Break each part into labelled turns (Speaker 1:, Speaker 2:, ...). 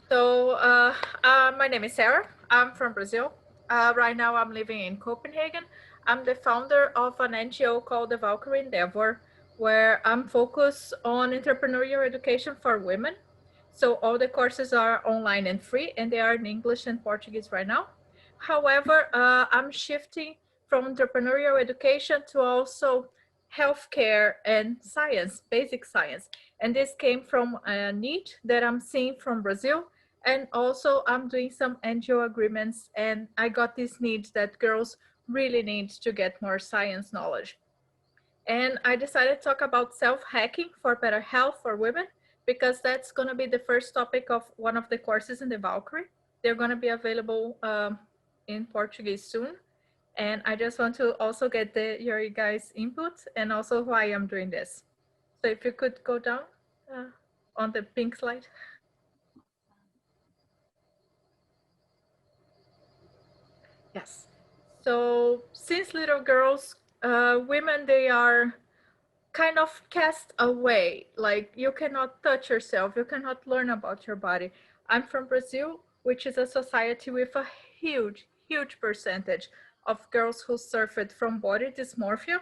Speaker 1: So, my name is Sarah. I'm from Brazil. Right now, I'm living in Copenhagen. I'm the founder of an NGO called the Valkyrie Endeavour, where I'm focused on entrepreneurial education for women. So, all the courses are online and free, and they are in English and Portuguese right now. However, I'm shifting from entrepreneurial education to also healthcare and science, basic science. And this came from a need that I'm seeing from Brazil, and also I'm doing some NGO agreements, and I got this need that girls really need to get more science knowledge. And I decided to talk about self-hacking for better health for women, because that's going to be the first topic of one of the courses in the Valkyrie. They're going to be available in Portuguese soon. And I just want to also get your guys' input and also why I'm doing this. So if you could go down uh, on the pink slide. Yes. So since little girls, women, they are kind of cast away. Like you cannot touch yourself, you cannot learn about your body. I'm from Brazil, which is a society with a huge, huge percentage of girls who suffered from body dysmorphia.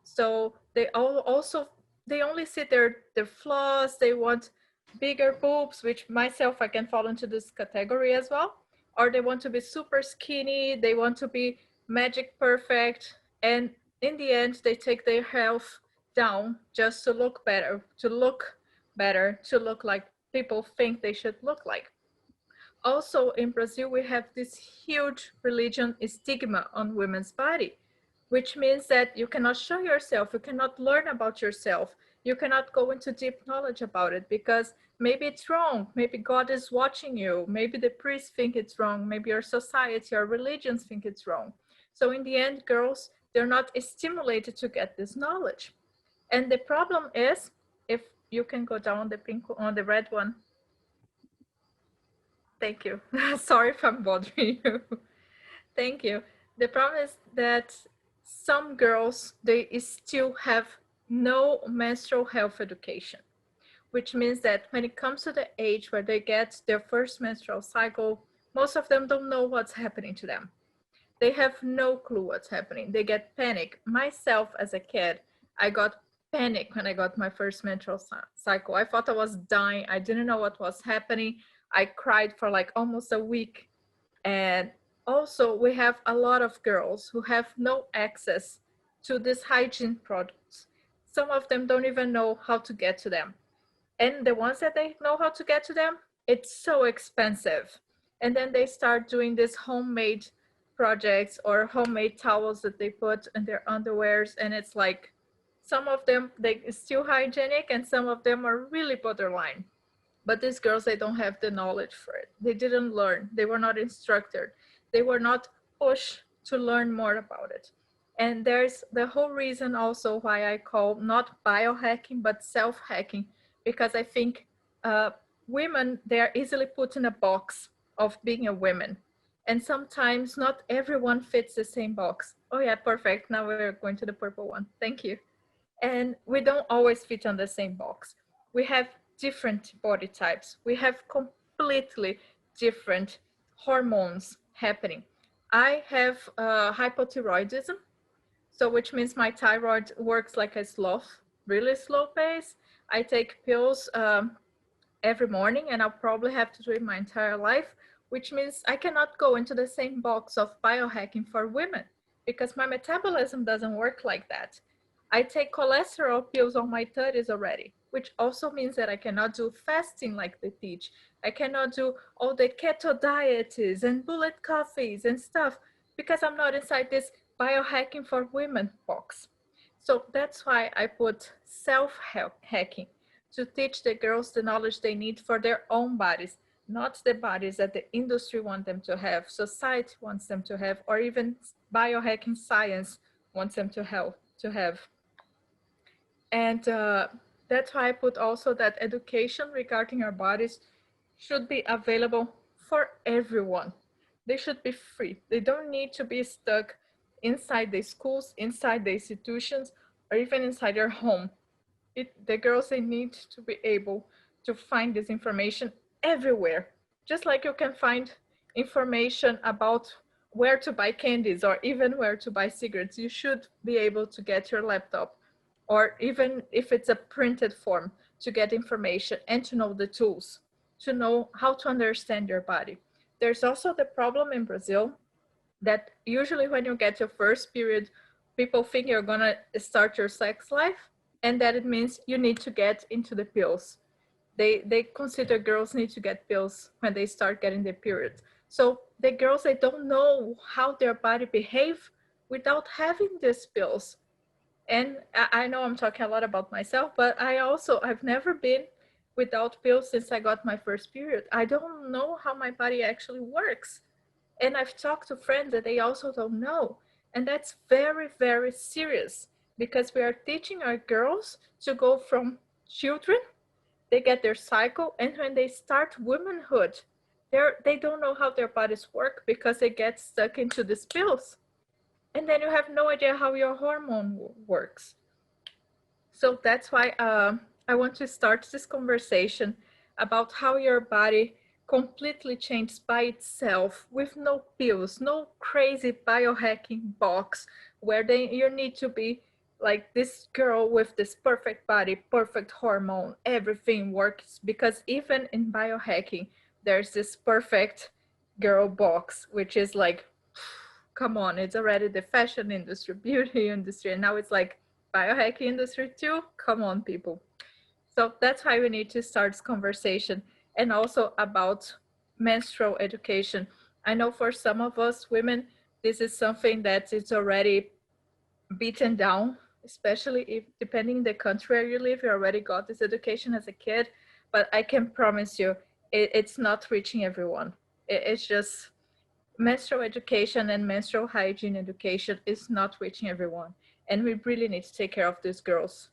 Speaker 1: So they all also they only see their flaws. They want bigger boobs, which myself I can fall into this category as well. Or they want to be super skinny. They want to be magic perfect, and in the end, they take their health down just to look better, to look like people think they should look like. Also in Brazil, we have this huge religion stigma on women's body, which means that you cannot show yourself, you cannot learn about yourself, you cannot go into deep knowledge about it because maybe it's wrong, maybe God is watching you, maybe the priests think it's wrong, maybe your society or religions think it's wrong. So in the end, girls, they're not stimulated to get this knowledge. And the problem is, if you can go down the pink on the red one. Thank you. Sorry if I'm bothering you. Thank you. The problem is that some girls, they still have no menstrual health education, which means that when it comes to the age where they get their first menstrual cycle, most of them don't know what's happening to them. They have no clue what's happening. They get panic. Myself as a kid, I got panic when I got my first menstrual cycle. I thought I was dying. I didn't know what was happening. I cried for like almost a week. And also, we have a lot of girls who have no access to these hygiene products. Some of them don't even know how to get to them. And the ones that they know how to get to them, it's so expensive. And then they start doing these homemade projects or homemade towels that they put in their underwears. And it's like some of them, they still hygienic and some of them are really borderline. But these girls, they don't have the knowledge for it. They didn't learn. They were not instructed. They were not pushed to learn more about it. And there's the whole reason also why I call not biohacking, but self-hacking, because I think women, they are easily put in a box of being a woman. And sometimes not everyone fits the same box. Oh yeah, perfect. Now we're going to the purple one. Thank you. And we don't always fit on the same box. We have different body types. We have completely different hormones happening. I have hypothyroidism, so which means my thyroid works like a sloth, really slow pace. I take pills every morning, and I'll probably have to do it my entire life, which means I cannot go into the same box of biohacking for women because my metabolism doesn't work like that. I take cholesterol pills on my 30s already, which also means that I cannot do fasting like they teach. I cannot do all the keto diets and bullet coffees and stuff because I'm not inside this biohacking for women box. So that's why I put self-hacking to teach the girls the knowledge they need for their own bodies, not the bodies that the industry wants them to have, society wants them to have, or even biohacking science wants them to have. And that's why I put also that education regarding our bodies should be available for everyone. They should be free. They don't need to be stuck inside the schools, inside the institutions, or even inside their home. The girls, they need to be able to find this information everywhere. Just like you can find information about where to buy candies or even where to buy cigarettes, you should be able to get your laptop, or even if it's a printed form, to get information and to know the tools, to know how to understand your body. There's also the problem in Brazil that usually when you get your first period, people think you're gonna start your sex life, and that it means you need to get into the pills. They consider girls need to get pills when they start getting their periods. So the girls, they don't know how their body behave without having these pills. And I know I'm talking a lot about myself, but I've never been without pills since I got my first period. I don't know how my body actually works. And I've talked to friends that they also don't know. And that's very, very serious, because we are teaching our girls to go from children, they get their cycle, and when they start womanhood, they don't know how their bodies work because they get stuck into these pills. And then you have no idea how your hormone works. So that's why I want to start this conversation about how your body completely changes by itself with no pills, no crazy biohacking box where you need to be like this girl with this perfect body, perfect hormone, everything works. Because even in biohacking, there's this perfect girl box, which is like, come on, it's already the fashion industry, beauty industry, and now it's like biohacking industry too. Come on, people. So that's why we need to start this conversation, and also about menstrual education. I know for some of us women, this is something that is already beaten down, especially if, depending the country where you live, you already got this education as a kid. But I can promise you, it's not reaching everyone. It's just menstrual education and menstrual hygiene education is not reaching everyone. And we really need to take care of these girls.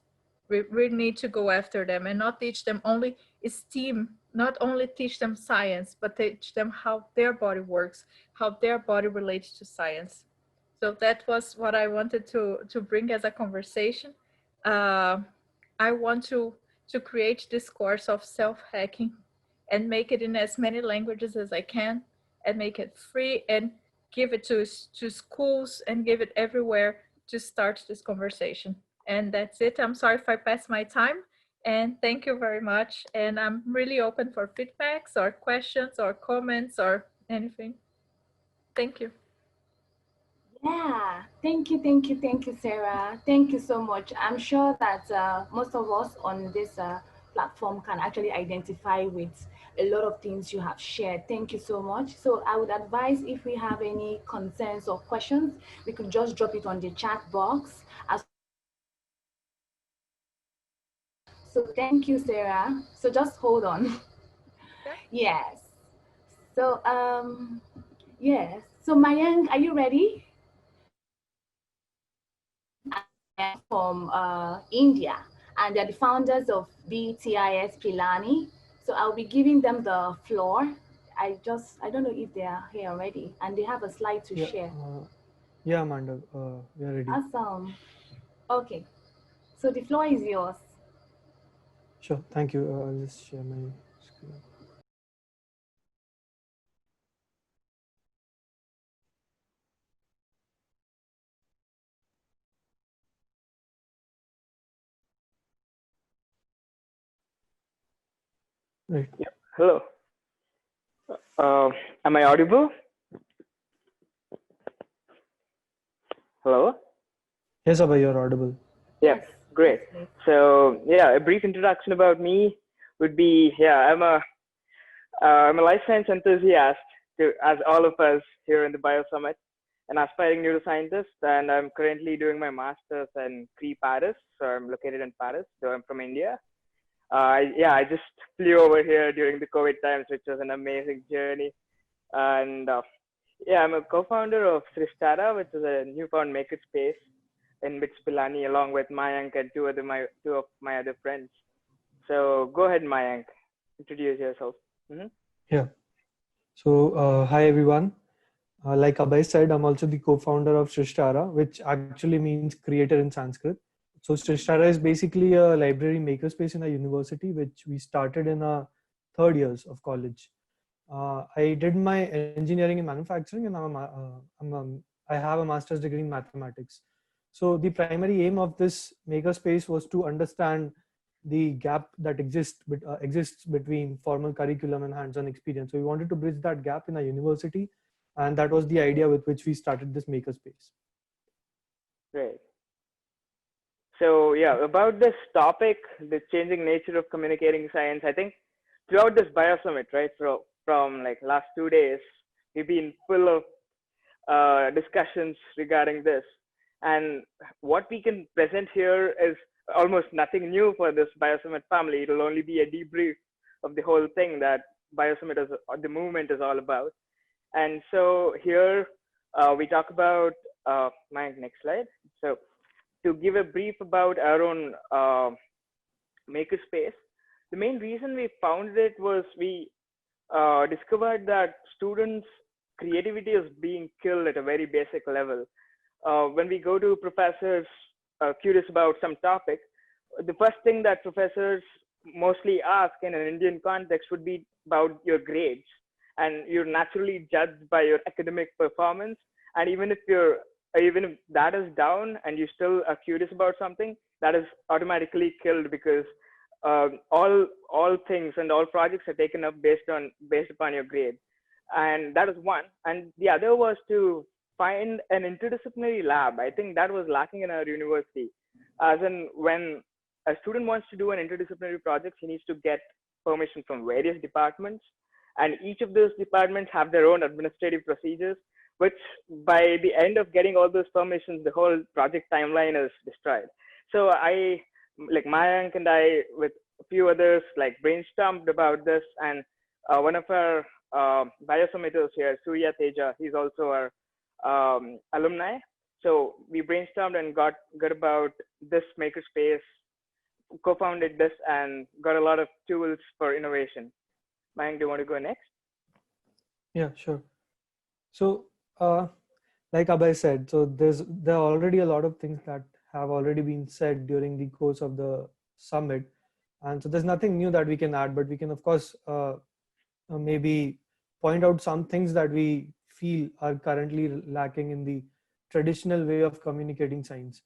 Speaker 1: We need to go after them and not teach them only STEAM, not only teach them science, but teach them how their body works, how their body relates to science. So that was what I wanted to bring as a conversation. Uh, I want to create this course of self-hacking and make it in as many languages as I can, and make it free, and give it to schools and give it everywhere to start this conversation. And that's it. I'm sorry if I passed my time. And thank you very much. And I'm really open for feedbacks or questions or comments or anything. Thank you.
Speaker 2: Yeah, thank you, Sarah. Thank you so much. I'm sure that most of us on this platform can actually identify with a lot of things you have shared. Thank you so much. So I would advise, if we have any concerns or questions, we could just drop it on the chat box as we continue the conversation. So thank you, Sarah. So just hold on.
Speaker 1: Yeah.
Speaker 2: Yes. So yes. So Mayank, are you ready? And Mayank from India, and they're the founders of BTIS Pilani. So I'll be giving them the floor. I don't know if they are here already, and they have a slide to
Speaker 3: Yeah,
Speaker 2: share.
Speaker 3: yeah, Amanda, we are ready.
Speaker 2: Awesome. Okay, so the floor is yours.
Speaker 3: Sure, thank you. I'll just share my screen. Right.
Speaker 4: Yep. Hello. Uh, am I audible? Hello.
Speaker 3: Yes, Abhay, you're audible.
Speaker 4: Yep.
Speaker 2: Yes,
Speaker 4: Great.
Speaker 2: yes, please.
Speaker 4: So yeah, a brief introduction about me would be, I'm a life science enthusiast, as all of us here in the Bio Summit, an aspiring neuroscientist, and I'm currently doing my master's in Paris. So I'm located in Paris, though I'm from India. I just flew over here during the COVID times, which was an amazing journey. And I'm a co-founder of SrishTaara, which is a newfound makerspace in which Pilani, along with Mayank and two of my other friends. So go ahead, Mayank, introduce yourself. Mm-hmm.
Speaker 3: Yeah. So, hi everyone. Like Abhay said, I'm also the co-founder of SrishTaara, which actually means creator in Sanskrit. So, SrishTaara is basically a library makerspace in a university, which we started in our third years of college. I did my engineering in manufacturing, and I have a master's degree in mathematics. So the primary aim of this makerspace was to understand the gap that exists between formal curriculum and hands-on experience. So we wanted to bridge that gap in a university, and that was the idea with which we started this makerspace.
Speaker 4: Right. So yeah, about this topic, the changing nature of communicating science, I think throughout this Bio Summit, right, from like last 2 days, we've been full of discussions regarding this. And what we can present here is almost nothing new for this Bio Summit family. It'll only be a debrief of the whole thing that Bio Summit is, the movement is all about. And so here we talk about my next slide. So to give a brief about our own makerspace, the main reason we founded it was we discovered that students' creativity is being killed at a very basic level. When we go to professors curious about some topic, the first thing that professors mostly ask in an Indian context would be about your grades. And you're naturally judged by your academic performance. And even if that is down and you still are curious about something, that is automatically killed, because all things and all projects are taken up based upon your grade. And that is one. And the other was to find an interdisciplinary lab. I think that was lacking in our university. As in, when a student wants to do an interdisciplinary project, he needs to get permission from various departments, and each of those departments have their own administrative procedures, which by the end of getting all those permissions, the whole project timeline is destroyed. So I, like Mayank and I, with a few others, like brainstormed about this, and one of our biosummiters here, Surya Teja, he's also our alumni. So we brainstormed and got about this makerspace, co-founded this, and got a lot of tools for innovation. Mayank, do you want to go next?
Speaker 3: Yeah, sure. So like Abhay said, so there are already a lot of things that have already been said during the course of the summit, and so there's nothing new that we can add, but we can of course maybe point out some things that we feel are currently lacking in the traditional way of communicating science.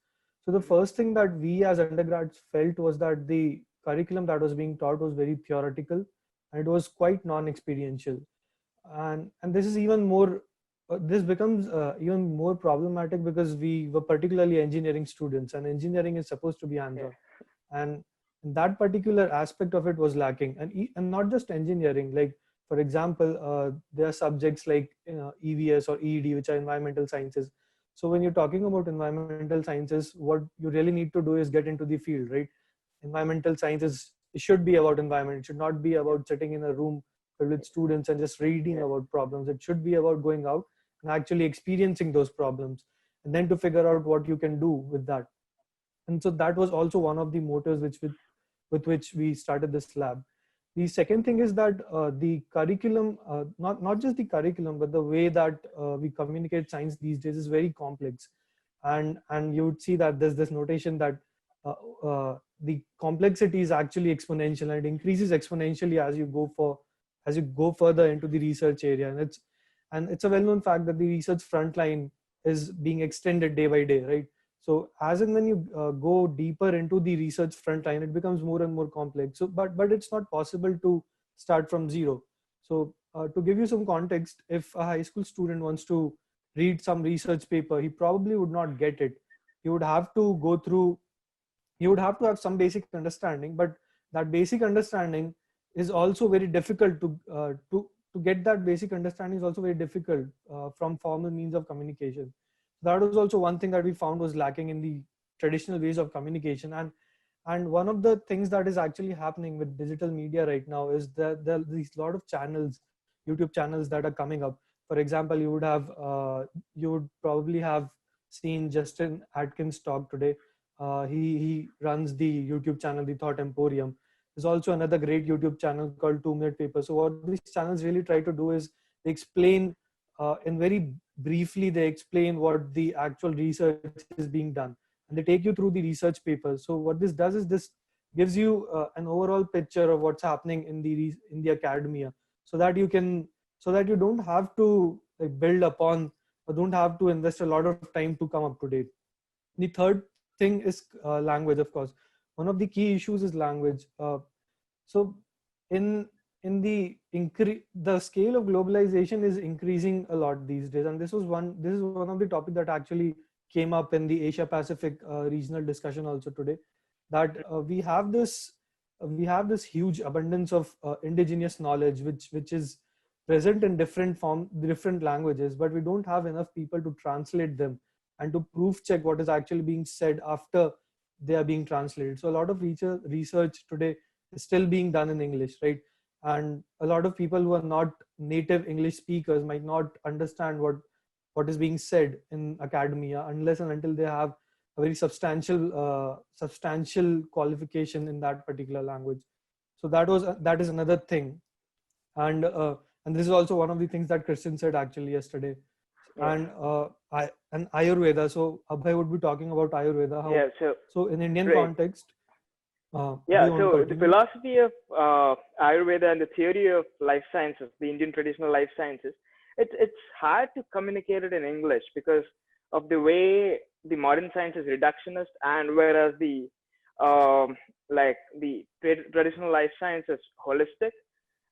Speaker 3: So the first thing that we as undergrads felt was that the curriculum that was being taught was very theoretical, and it was quite non-experiential. And this is even more this becomes even more problematic because we were particularly engineering students, and engineering is supposed to be hands-on. And that particular aspect of it was lacking. And not just engineering, like for example, there are subjects like EVS or EED, which are environmental sciences. So when you're talking about environmental sciences, what you really need to do is get into the field, right? Environmental sciences, it should be about environment. It should not be about sitting in a room filled with students and just reading about problems. It should be about going out and actually experiencing those problems, and then to figure out what you can do with that. And so that was also one of the motives with which we started this lab. The second thing is that the curriculum, not just the curriculum, but the way that we communicate science these days is very complex. And you would see that there's this notation that the complexity is actually exponential, and it increases exponentially as you go further into the research area. And it's a well-known fact that the research frontline is being extended day by day, right? So as and when you go deeper into the research frontline, it becomes more and more complex. So, but it's not possible to start from zero. So to give you some context, if a high school student wants to read some research paper, he probably would not get it. He would have to have some basic understanding, but that basic understanding is also very difficult to get. That basic understanding is also very difficult from formal means of communication. That was also one thing that we found was lacking in the traditional ways of communication. And one of the things that is actually happening with digital media right now is that there are these lot of channels, YouTube channels that are coming up. For example, you would probably have seen Justin Atkins talk today. He runs the YouTube channel, The Thought Emporium. There's also another great YouTube channel called 2 Minute Paper. So what these channels really try to do is they explain in very briefly, they explain what the actual research is being done, and they take you through the research papers. So what this does is this gives you an overall picture of what's happening in the academia, so that you can so that you don't have to like build upon or don't have to invest a lot of time to come up to date. The third thing is language, of course. One of the key issues is language. So in the scale of globalization is increasing a lot these days, and this is one of the topic that actually came up in the Asia Pacific regional discussion also today, that we have this huge abundance of indigenous knowledge which is present in different languages, but we don't have enough people to translate them and to proof check what is actually being said after they are being translated. So a lot of research today is still being done in English, right? And a lot of people who are not native English speakers might not understand what is being said in academia unless and until they have a very substantial qualification in that particular language. So that is another thing. And this is also one of the things that Christian said actually yesterday. And Ayurveda. So Abhay would be talking about Ayurveda. So in Indian context.
Speaker 4: So the philosophy of Ayurveda and the theory of life sciences, the Indian traditional life sciences, it's hard to communicate it in English because of the way the modern science is reductionist, and whereas the traditional life science is holistic,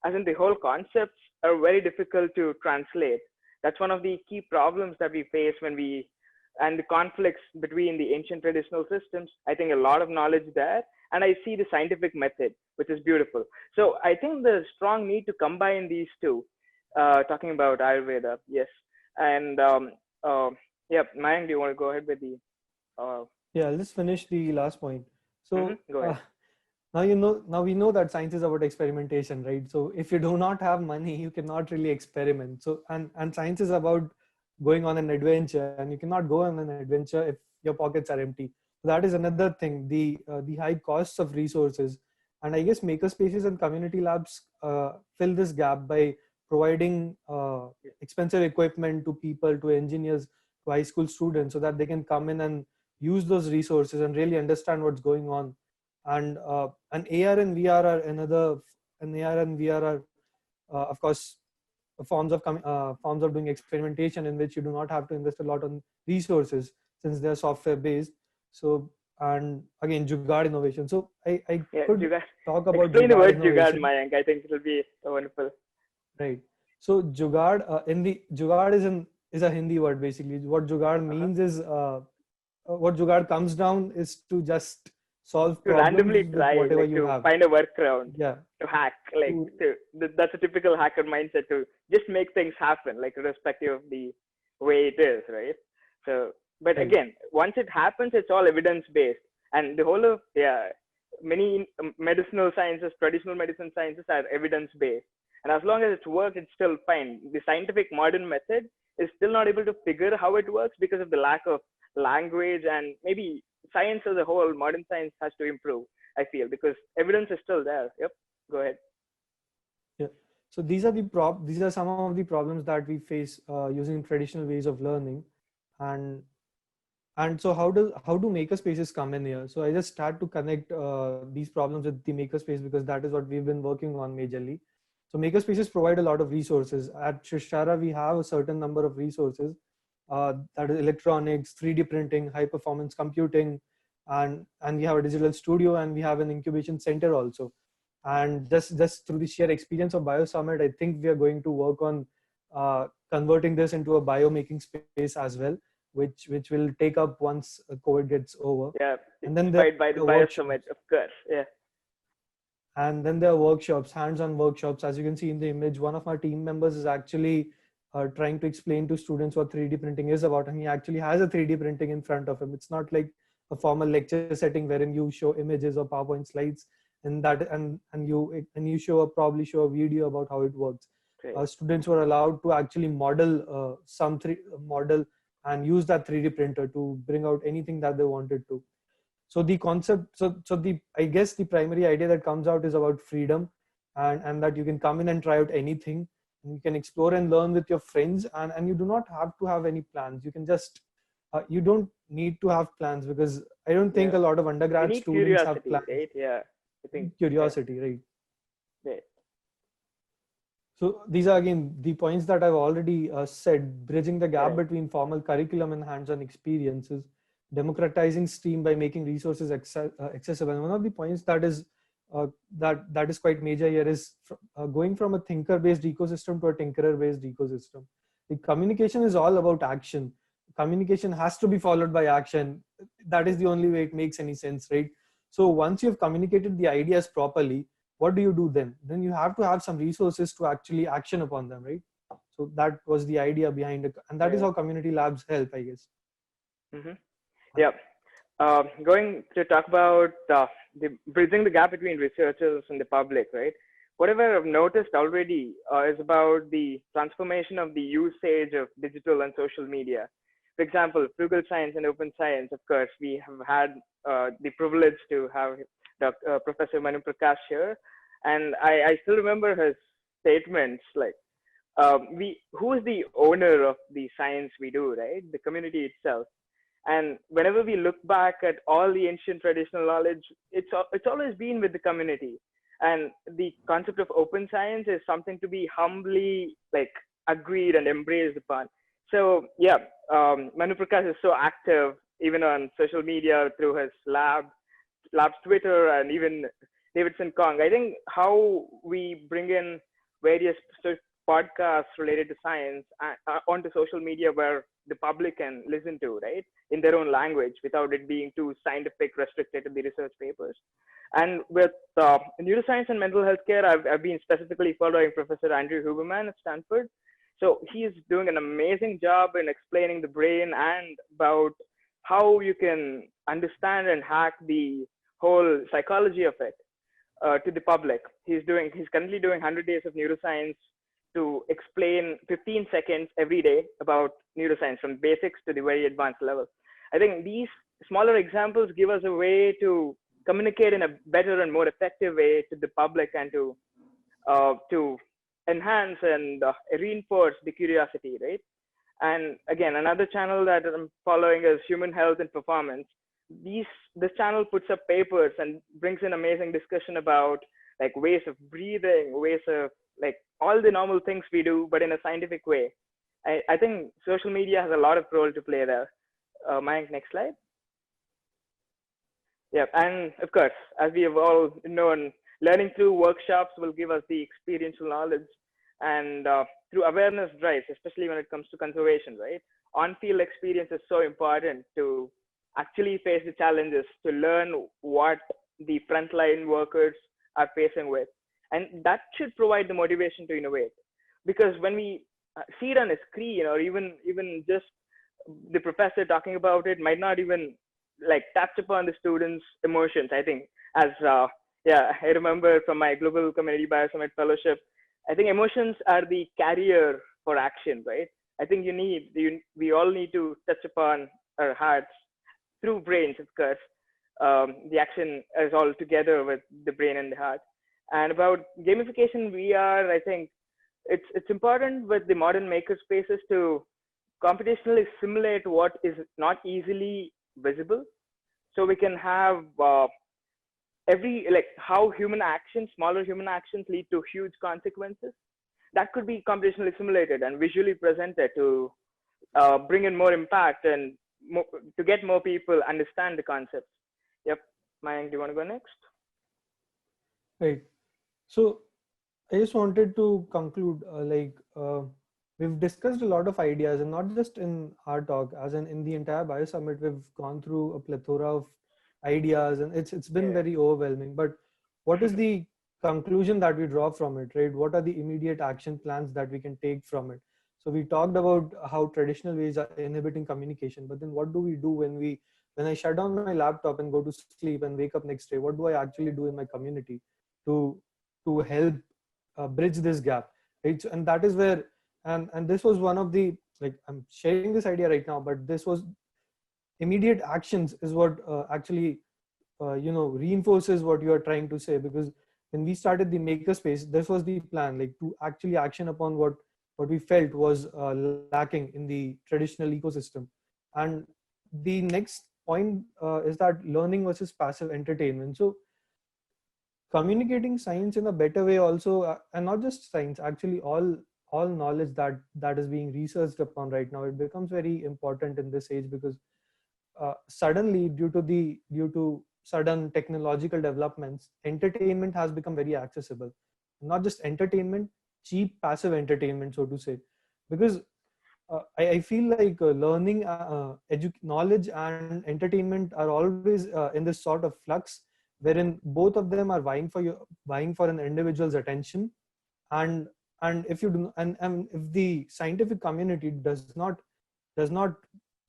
Speaker 4: as in the whole concepts are very difficult to translate. That's one of the key problems that we face and the conflicts between the ancient traditional systems. I think a lot of knowledge there, and I see the scientific method, which is beautiful. So I think there's strong need to combine these two, talking about Ayurveda, yes. And Mayank, do you want to go ahead with the...
Speaker 3: I'll just finish the last point. So
Speaker 4: go ahead.
Speaker 3: Now we know that science is about experimentation, right? So if you do not have money, you cannot really experiment. So and science is about going on an adventure, and you cannot go on an adventure if your pockets are empty. So that is another thing, the high costs of resources. And I guess makerspaces and community labs fill this gap by providing expensive equipment to people, to engineers, to high school students, so that they can come in and use those resources and really understand what's going on. And AR and VR are of course forms of doing experimentation in which you do not have to invest a lot on resources since they are software based. So, and again, Jugaad innovation. So I could talk about
Speaker 4: explain the word Jugaad, Mayank. I think it'll be wonderful.
Speaker 3: Right. So Jugaad Jugaad is a Hindi word basically. What Jugaad means is what Jugaad comes down is to just solve problems
Speaker 4: randomly try,
Speaker 3: whatever
Speaker 4: like,
Speaker 3: you
Speaker 4: to
Speaker 3: have.
Speaker 4: Find a workaround.
Speaker 3: Yeah.
Speaker 4: To hack, that's a typical hacker mindset, to just make things happen, like irrespective of the way it is, right? So, but again, once it happens, it's all evidence based, and the whole of many medicinal sciences, traditional medicine sciences are evidence based, and as long as it works, it's still fine. The scientific modern method is still not able to figure how it works because of the lack of language, and maybe science as a whole, modern science has to improve, I feel, because evidence is still there. Yep, go ahead.
Speaker 3: Yeah. So these are some of the problems that we face using traditional ways of learning, and so how do makerspaces come in here? So I just start to connect these problems with the makerspace because that is what we've been working on majorly. So makerspaces provide a lot of resources. At SrishTaara, we have a certain number of resources. That is electronics, 3D printing, high performance computing, and we have a digital studio, and we have an incubation center also. And just through the sheer experience of BioSummit, I think we are going to work on converting this into a bio-making space as well, which will take up once COVID gets over.
Speaker 4: Yeah,
Speaker 3: and then
Speaker 4: by the BioSummit, of course. Yeah.
Speaker 3: And then there are workshops, hands-on workshops. As you can see in the image, one of our team members is actually trying to explain to students what 3D printing is about, and he actually has a 3D printing in front of him. It's not like a formal lecture setting wherein you show images or PowerPoint slides and you probably show a video about how it works. Students were allowed to actually model model and use that 3D printer to bring out anything that they wanted to. So the concept, I guess the primary idea that comes out is about freedom, and that you can come in and try out anything. You can explore and learn with your friends, and you do not have to have any plans. You can just, you don't need to have plans, because I don't think a lot of undergrad students have plans.
Speaker 4: Right? Yeah, I think
Speaker 3: curiosity, right?
Speaker 4: Right.
Speaker 3: So these are again the points that I've already said: bridging the gap
Speaker 4: Right.
Speaker 3: between formal curriculum and hands-on experiences, democratizing STEAM by making resources accessible. And one of the points that is that is quite major here is going from a thinker-based ecosystem to a tinkerer-based ecosystem. The communication is all about action. Communication has to be followed by action. That is the only way it makes any sense, right? So once you've communicated the ideas properly, what do you do then? Then you have to have some resources to actually action upon them, right? So that was the idea behind it, and that is
Speaker 4: Right.
Speaker 3: how community labs help, I guess.
Speaker 4: Mm-hmm. Yeah. Going to talk about the bridging the gap between researchers and the public, right? Whatever I've noticed already is about the transformation of the usage of digital and social media. For example, frugal science and open science, of course, we have had the privilege to have Professor Manu Prakash here. And I still remember his statements like, who is the owner of the science we do, right? The community itself. And whenever we look back at all the ancient traditional knowledge, it's always been with the community. And the concept of open science is something to be humbly like agreed and embraced upon. So yeah, Manu Prakash is so active even on social media through his lab's Twitter, and even Davidson Kong. I think how we bring in various podcasts related to science onto social media where the public can listen to, right, in their own language without it being too scientific, restricted to the research papers. And with neuroscience and mental health care, I've been specifically following Professor Andrew Huberman at Stanford. So he's doing an amazing job in explaining the brain and about how you can understand and hack the whole psychology of it to the public. He's currently doing 100 days of neuroscience to explain 15 seconds every day about neuroscience from basics to the very advanced level. I think these smaller examples give us a way to communicate in a better and more effective way to the public and to enhance and reinforce the curiosity, right? And again, another channel that I'm following is Human Health and Performance. This channel puts up papers and brings in amazing discussion about like ways of breathing, ways of like all the normal things we do, but in a scientific way. I think social media has a lot of role to play there. Mayank, next slide. Yeah, and of course, as we have all known, learning through workshops will give us the experiential knowledge, and through awareness drives, especially when it comes to conservation, right? On-field experience is so important to actually face the challenges, to learn what the frontline workers are facing with. And that should provide the motivation to innovate. Because when we see it on a screen, or even just the professor talking about it might not even like touch upon the students' emotions. I think as yeah, I remember from my Global Community Biosummit Fellowship, I think emotions are the carrier for action, right? I think we all need to touch upon our hearts through brains, of course. The action is all together with the brain and the heart. And about gamification VR, I think it's important with the modern makerspaces to computationally simulate what is not easily visible, so we can have every like how smaller human actions lead to huge consequences. That could be computationally simulated and visually presented to bring in more impact and to get more people understand the concepts. Yep, Mayank, do you want to go next?
Speaker 3: Right. So I just wanted to conclude we've discussed a lot of ideas, and not just in our talk, as in the entire BioSummit, we've gone through a plethora of ideas, and it's been very overwhelming. But what is the conclusion that we draw from it, right? What are the immediate action plans that we can take from it? So we talked about how traditional ways are inhibiting communication, but then what do we do when I shut down my laptop and go to sleep and wake up next day? What do I actually do in my community to help bridge this gap, right? And that is where, and this was one of the, like, I'm sharing this idea right now, but this was immediate actions is what actually reinforces what you are trying to say. Because when we started the makerspace, this was the plan, like to actually action upon what we felt was lacking in the traditional ecosystem. And the next point is that learning versus passive entertainment. So communicating science in a better way also, and not just science, actually all knowledge that is being researched upon right now, it becomes very important in this age, because suddenly due to sudden technological developments, entertainment has become very accessible. Not just entertainment, cheap passive entertainment, so to say, because I feel like learning, knowledge and entertainment are always in this sort of flux, wherein both of them are vying for an individual's attention. and and if you do and if the scientific community does not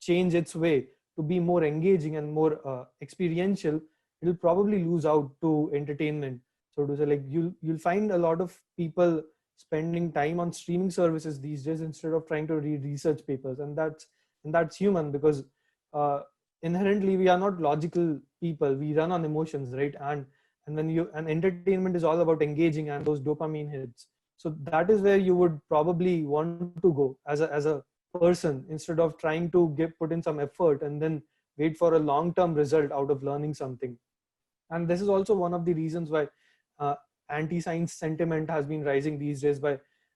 Speaker 3: change its way to be more engaging and more experiential, it'll probably lose out to entertainment, so to say. Like you'll find a lot of people spending time on streaming services these days instead of trying to read research papers, and that's human, because uh, inherently we are not logical people, we run on emotions, right? And entertainment is all about engaging and those dopamine hits. So that is where you would probably want to go as a person, instead of trying to put in some effort and then wait for a long term result out of learning something. And this is also one of the reasons why uh, anti-science sentiment has been rising these days.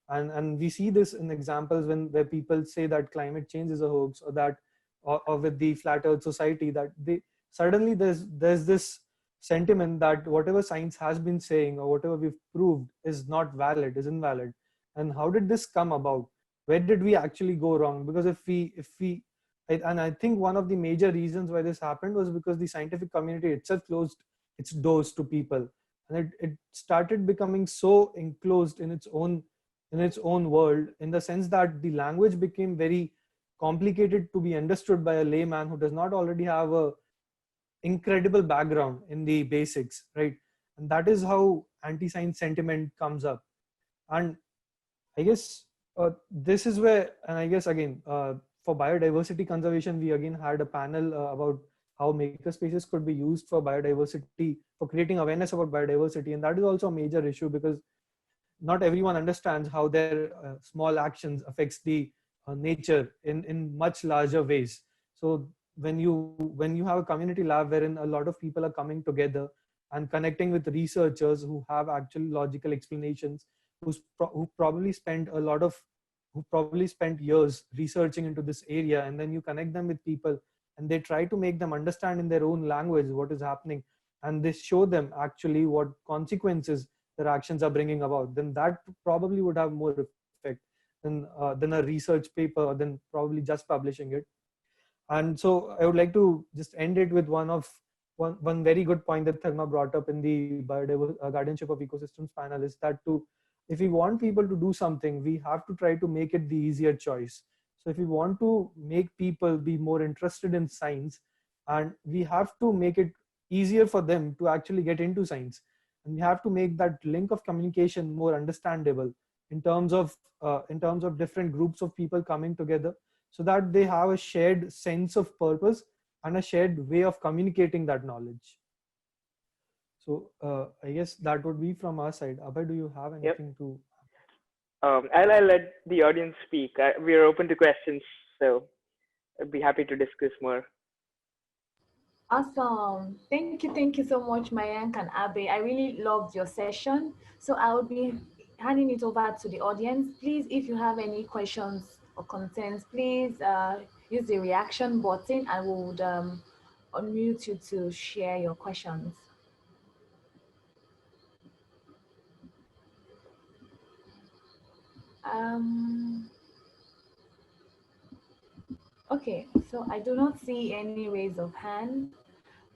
Speaker 3: And we see this in examples where people say that climate change is a hoax, or with the flat earth society, that they suddenly there's this sentiment that whatever science has been saying or whatever we've proved is not valid, is invalid. And how did this come about? Where did we actually go wrong? Because if we and I think one of the major reasons why this happened was because the scientific community itself closed its doors to people, and it started becoming so enclosed in its own world, in the sense that the language became very complicated to be understood by a layman who does not already have a incredible background in the basics, right? And that is how anti-science sentiment comes up. And I guess this is where, and I guess again, for biodiversity conservation, we again had a panel about how makerspaces could be used for biodiversity, for creating awareness about biodiversity. And that is also a major issue, because not everyone understands how their small actions affects the nature in much larger ways. So when you have a community lab wherein a lot of people are coming together and connecting with researchers who have actual logical explanations, who probably spent years researching into this area, and then you connect them with people and they try to make them understand in their own language what is happening, and they show them actually what consequences their actions are bringing about, then that probably would have more effect than a research paper, or than probably just publishing it. And so I would like to just end it with one very good point that Thelma brought up in the guardianship of ecosystems panel, is that if we want people to do something, we have to try to make it the easier choice. So if we want to make people be more interested in science, and we have to make it easier for them to actually get into science, and we have to make that link of communication more understandable in terms of different groups of people coming together, so that they have a shared sense of purpose and a shared way of communicating that knowledge. So I guess that would be from our side. Abhay, do you have
Speaker 4: Yep.
Speaker 3: anything to?
Speaker 4: I'll let the audience speak. We are open to questions, so I'd be happy to discuss more.
Speaker 2: Awesome. Thank you so much, Mayank and Abe. I really loved your session. So I'll be handing it over to the audience. Please, if you have any questions or concerns, please use the reaction button and we would unmute you to share your questions. Um, okay, so I do not see any raise of hand.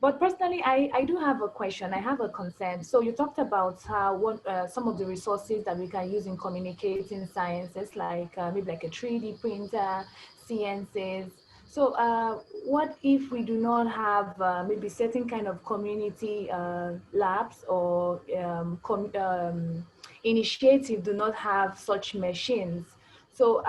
Speaker 2: But personally, I do have a question. I have a concern. So you talked about how some of the resources that we can use in communicating sciences, like maybe like a 3D printer, CNCs. So what if we do not have maybe certain kind of community labs or initiative do not have such machines? So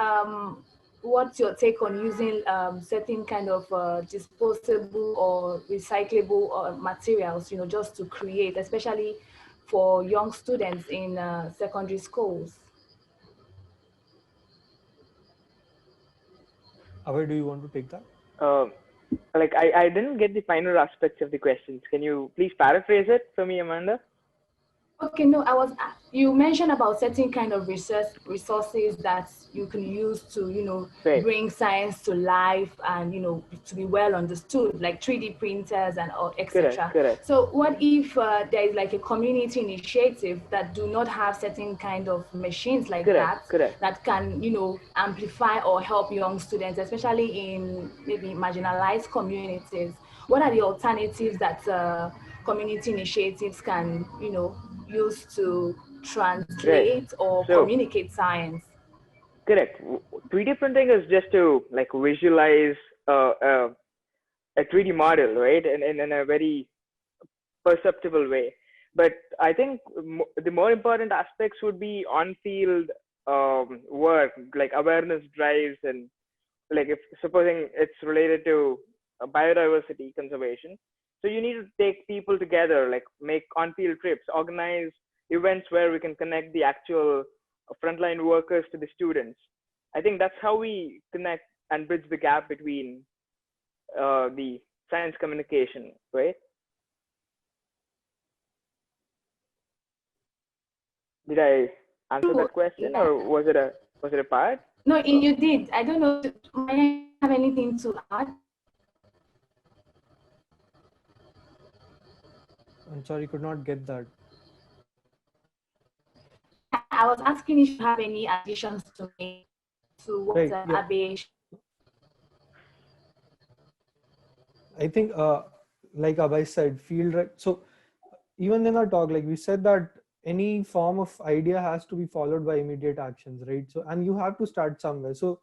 Speaker 2: what's your take on using certain kind of disposable or recyclable materials, just to create, especially for young students in secondary schools?
Speaker 3: Abhay, do you want to take that?
Speaker 4: Um, like I didn't get the final aspects of the questions. Can you please paraphrase it for me, Amanda?
Speaker 2: Okay, no, you mentioned about certain kind of resources that you can use to,
Speaker 4: Right.
Speaker 2: bring science to life and, to be well understood, like 3D printers and all,
Speaker 4: Correct.
Speaker 2: etc.
Speaker 4: Correct.
Speaker 2: So what if there is like a community initiative that do not have certain kind of machines like
Speaker 4: Correct.
Speaker 2: that,
Speaker 4: Correct.
Speaker 2: that can, amplify or help young students, especially in maybe marginalized communities? What are the alternatives that community initiatives can, used to
Speaker 4: Right.
Speaker 2: translate or
Speaker 4: So
Speaker 2: communicate science?
Speaker 4: correct. 3D printing is just to like visualize uh, uh, a 3D model, right? In a very perceptible way. But I think the more important aspects would be on-field work, like awareness drives, and like if supposing it's related to biodiversity conservation. So you need to take people together, like make on-field trips, organize events where we can connect the actual frontline workers to the students. I think that's how we connect and bridge the gap between the science communication, right? Did I answer
Speaker 2: True.
Speaker 4: that question,
Speaker 2: Yeah.
Speaker 4: or was it a part?
Speaker 2: No, you did. I don't know. Maya, you have anything to add?
Speaker 3: I'm sorry, could not get that.
Speaker 2: Yeah, I was asking if you have any additions to make to what
Speaker 3: Right. Yeah.
Speaker 2: Abe.
Speaker 3: I think, like Abhay said, field. So even in our talk, like we said that any form of idea has to be followed by immediate actions, right? So, and you have to start somewhere. So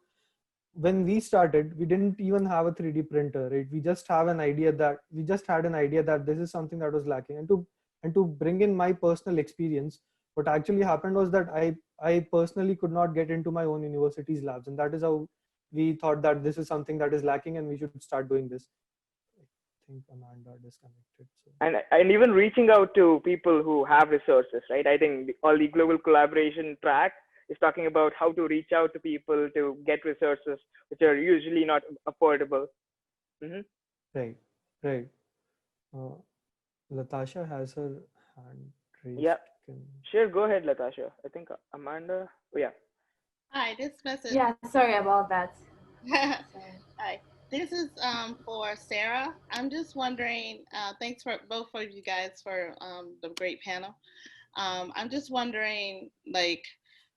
Speaker 3: when we started, we didn't even have a 3D printer, right? We just had an idea that this is something that was lacking. And to bring in my personal experience, what actually happened was that I personally could not get into my own university's labs, and that is how we thought that this is something that is lacking and we should start doing this. I think Amanda disconnected. So
Speaker 4: And even reaching out to people who have resources, right? I think all the global collaboration track is talking about how to reach out to people to get resources which are usually not affordable. Hmm.
Speaker 3: right, right. Uh, Latasha has her hand
Speaker 4: Yeah,
Speaker 3: raised. Can
Speaker 4: sure. Go ahead, Latasha. I think Amanda. Oh, yeah.
Speaker 5: Hi, this message.
Speaker 2: Yeah, sorry about that. Sorry.
Speaker 5: Hi, this is for Sarah. I'm just wondering. Thanks for both of you guys for the great panel. I'm just wondering, like,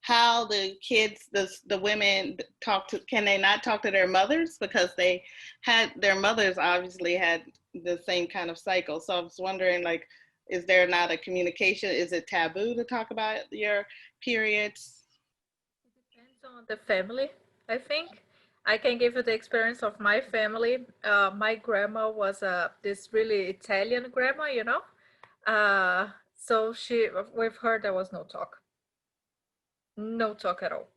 Speaker 5: how the kids, the women, talk to. Can they not talk to their mothers because they had their mothers obviously had the same kind of cycle? So I was wondering, like, is there not a communication? Is it taboo to talk about your periods?
Speaker 1: Depends on the family, I think. I can give you the experience of my family. My grandma was this really Italian grandma, you know. So with her, there was no talk, no talk at all.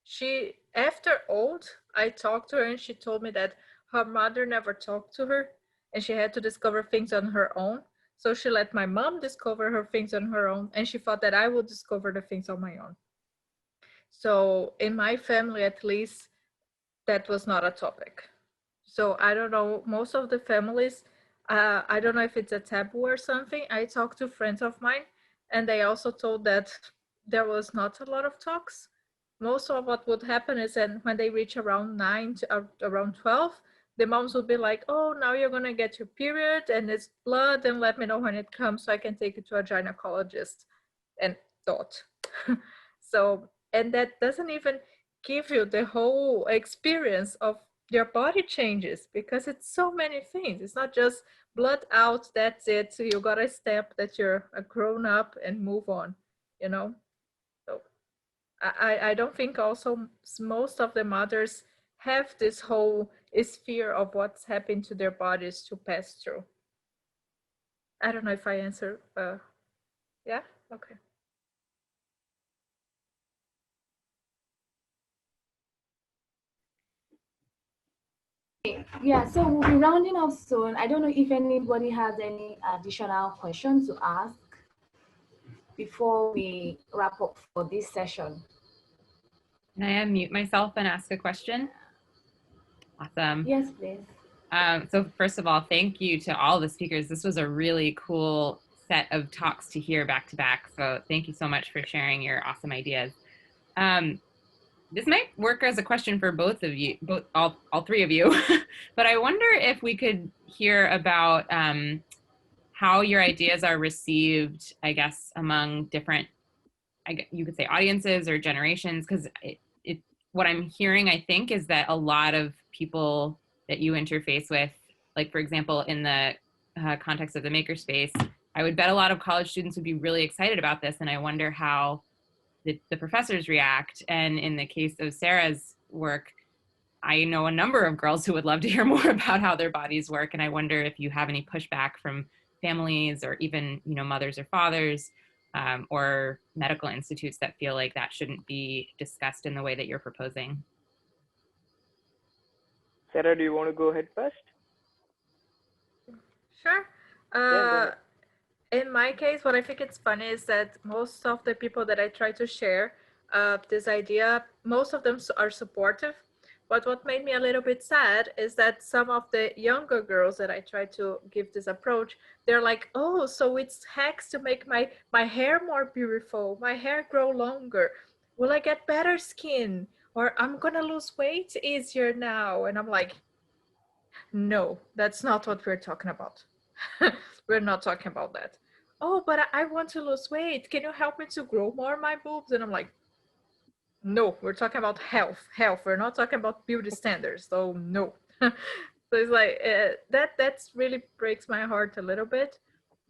Speaker 1: She, after old, I talked to her and she told me that her mother never talked to her and she had to discover things on her own. So she let my mom discover her things on her own and she thought that I would discover the things on my own. So in my family, at least, that was not a topic. So I don't know, most of the families, I don't know if it's a taboo or something. I talked to friends of mine and they also told that there was not a lot of talks. Most of what would happen is that when they reach around 9 to around 12, the moms would be like, oh, now you're going to get your period and it's blood and let me know when it comes so I can take you to a gynecologist and dot. So, and that doesn't even give you the whole experience of your body changes because it's so many things. It's not just blood out, that's it. So you got to step that you're a grown up and move on, you know? So I don't think also most of the mothers have this whole sphere of what's happened to their bodies to pass through. I don't know if I answer. Yeah, okay.
Speaker 2: Yeah, so we'll be rounding off soon. I don't know if anybody has any additional questions to ask before we wrap up for this session.
Speaker 6: Can I unmute myself and ask a question? Awesome.
Speaker 2: Yes, please.
Speaker 6: So first of all, thank you to all the speakers. This was a really cool set of talks to hear back to back. So thank you so much for sharing your awesome ideas. This might work as a question for both of you, all three of you, but I wonder if we could hear about how your ideas are received, I guess, among different, you could say audiences or generations, because what I'm hearing, I think, is that a lot of people that you interface with, like, for example, in the context of the Makerspace, I would bet a lot of college students would be really excited about this, and I wonder how the professors react. And in the case of Sarah's work, I know a number of girls who would love to hear more about how their bodies work, and I wonder if you have any pushback from families or even, you know, mothers or fathers, or medical institutes that feel like that shouldn't be discussed in the way that you're proposing.
Speaker 4: Sarah, do you want to go ahead first?
Speaker 1: Sure.
Speaker 4: Yeah,
Speaker 1: In my case, what I think it's funny is that most of the people that I try to share this idea, most of them are supportive. But what made me a little bit sad is that some of the younger girls that I try to give this approach, they're like, oh, so it's hacks to make my hair more beautiful, my hair grow longer. Will I get better skin? Or I'm gonna lose weight easier now. And I'm like, no, that's not what we're talking about. We're not talking about that. Oh, but I want to lose weight. Can you help me to grow more my boobs? And I'm like, no, we're talking about health. We're not talking about beauty standards. So no. So it's like that's really breaks my heart a little bit,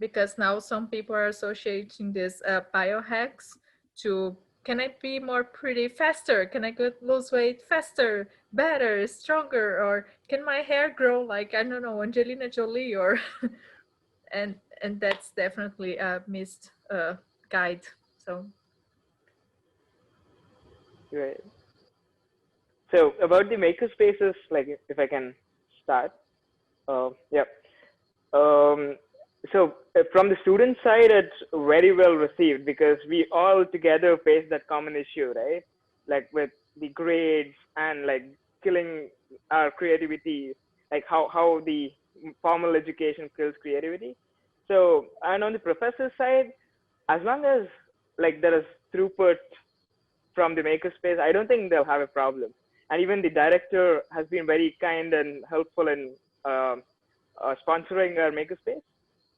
Speaker 1: because now some people are associating this biohacks to, can I be more pretty faster? Can I lose weight faster, better, stronger? Or can my hair grow like, I don't know, Angelina Jolie? Or and that's definitely a missed guide. So
Speaker 4: right. So about the makerspaces, like if I can start, yeah. So from the student side, it's very well received because we all together face that common issue, right? Like with the grades and like killing our creativity, like how the formal education kills creativity. So, and on the professor side, as long as like there is throughput from the makerspace, I don't think they'll have a problem. And even the director has been very kind and helpful in sponsoring our makerspace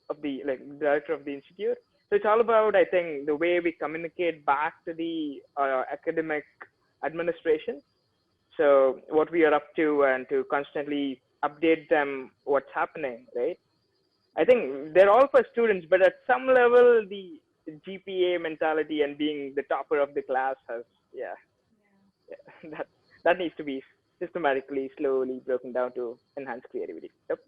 Speaker 4: of the like director of the institute. So it's all about, I think, the way we communicate back to the academic administration. So what we are up to, and to constantly update them what's happening, right? I think they're all for students, but at some level, the GPA mentality and being the topper of the class has, yeah. That needs to be systematically, slowly broken down to enhance creativity. Yep.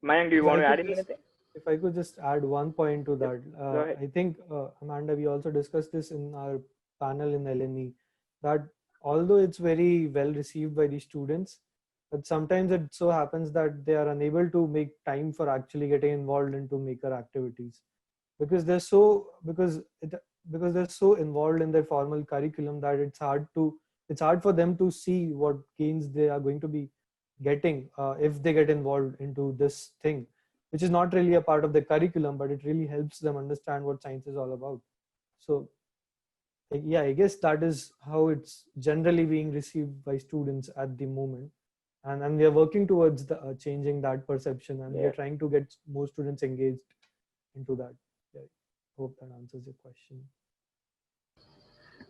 Speaker 4: Mayank, do you
Speaker 3: If
Speaker 4: want
Speaker 3: I
Speaker 4: to add
Speaker 3: could just,
Speaker 4: anything?
Speaker 3: if I could just add one point to
Speaker 4: Yep.
Speaker 3: that,
Speaker 4: Go ahead.
Speaker 3: I think Amanda, we also discussed this in our panel in LNE, that although it's very well received by the students, but sometimes it so happens that they are unable to make time for actually getting involved into maker activities, because because they're so involved in their formal curriculum that it's hard for them to see what gains they are going to be getting if they get involved into this thing, which is not really a part of the curriculum, but it really helps them understand what science is all about. So yeah, I guess that is how it's generally being received by students at the moment, and we are working towards changing that perception, and we are trying to get more students engaged into that. Yeah, hope that answers your question.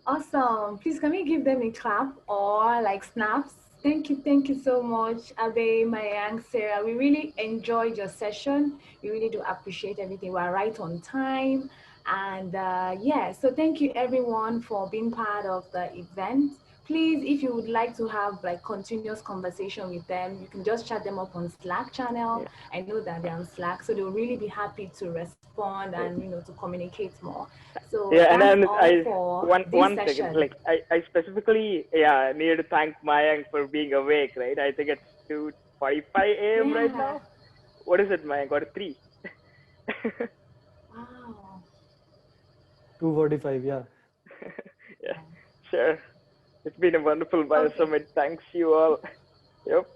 Speaker 2: Awesome. Please, can we give them a clap or like snaps? Thank you so much, Abhay, Mayank, Sarah. We really enjoyed your session. We really do appreciate everything. We're right on time. And yeah, so thank you everyone for being part of the event. Please, if you would like to have like continuous conversation with them, you can just chat them up on Slack channel. I know that they're on Slack, so they'll really be happy to respond and to communicate more. So
Speaker 4: Yeah, and
Speaker 2: that's
Speaker 4: then
Speaker 2: all for this
Speaker 4: one second,
Speaker 2: session.
Speaker 4: like I specifically need to thank Mayank for being awake, right? I think it's 2:45 a.m. right
Speaker 2: Yeah.
Speaker 4: now. What is it, Mayank? Got a 3?
Speaker 2: Wow.
Speaker 3: 2:45, yeah.
Speaker 4: Yeah, sure. It's been a wonderful bio
Speaker 2: Okay.
Speaker 4: summit. Thanks you all. Yep.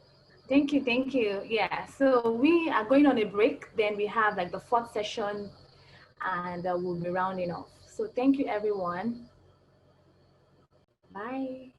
Speaker 2: Thank you, thank you. Yeah, so we are going on a break. Then we have like the fourth session, and we'll be rounding off. So thank you, everyone. Bye.